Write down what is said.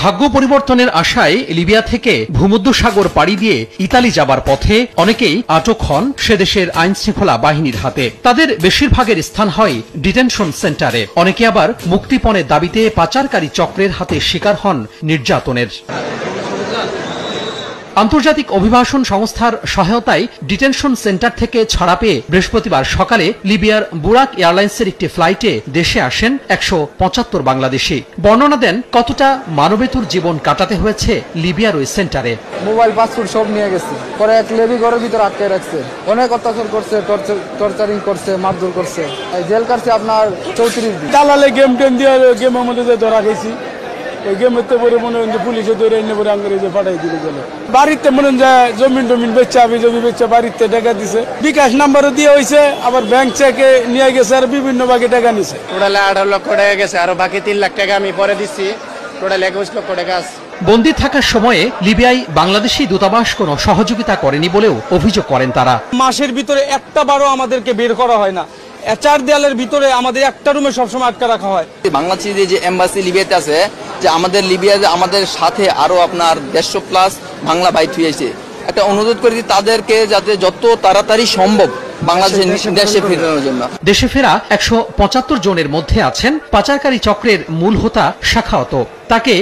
ভাগ্য পরিবর্তনের আশায় লিবিয়া থেকে ভূমধ্যসাগর পাড়ি দিয়ে ইতালি যাবার পথে অনেকেই আটক হন সে দেশের আইনশৃঙ্খলা বাহিনীর হাতে। তাদের বেশিরভাগের স্থান হয় ডিটেনশন সেন্টারে। অনেকে আবার মুক্তিপণের দাবিতে পাচারকারী চক্রের হাতে শিকার হন নির্যাতনের। আন্তর্জাতিক অভিবাসন সংস্থার সহায়তায় ডিটেনশন সেন্টার থেকে ছাড়া পেয়ে বৃহস্পতিবার সকালে লিবিয়ার বুরাক এয়ারলাইন্সের একটি ফ্লাইটে দেশে আসেন 175 বাংলাদেশি। বর্ণনা দেন কতটা মানবেতর জীবন কাটাতে হয়েছে লিবিয়ার ওই সেন্টারে। মোবাইল পাসপোর্ট সব নিয়ে গেছে, পরে এক লেবি ঘরের ভিতরে আটকে রাখছে, অনেক অত্যাচার করছে, টর্চারিং করছে, মারধর করছে। জেল কাটছে আপনার 34 দিন। দালালে গেম টেম দিয়ে গেমের মধ্যে ধরা গেছি। ওই গেমের পরে মনে হয় যে পুলিশে ধরে এনে পরে আঙ্গুরে পাঠাই দিল গেলে। বাড়িতে মনে হয় জমিন টমিন বেচা জমি বেচা বাড়িতে টাকা দিছে, বিকাশ নাম্বারও দিয়ে হয়েছে, আবার ব্যাংক চেকে নিয়ে গেছে, আর বিভিন্ন ভাগে টাকা নিছে। টোটালে 18 লক্ষ টাকা গেছে, আরো বাকি 3 লাখ টাকা আমি পরে দিচ্ছি। টোটাল 21 লক্ষ টাকা আছে। বন্দী থাকার সময়ে লিবিয়ায় বাংলাদেশি দূতাবাস কোনো সহযোগিতা করেনি বলেও অভিযোগ করেন তারা। মাসের ভিতরে একটা বারও আমাদেরকে বের করা হয় না। 4 দেয়ালের ভিতরে আমাদের একটা রুমে সবসময় আটকা রাখা হয়। বাংলাদেশি যে এম্বাসি লিবিয়াতে আছে, যে আমাদের লিবিয়াতে আমাদের সাথে আরো আপনার 150+ বাংলা বাইট হয়েছে। একটা অনুরোধ করি তাদেরকে যাতে যত তাড়াতাড়ি সম্ভব বাংলাদেশের দেশে ফেরানোর জন্য। দেশে ফেরা 175 জনের মধ্যে আছেন পাচারকারী চক্রের মূল হোতা শাখাওয়াত। তাকে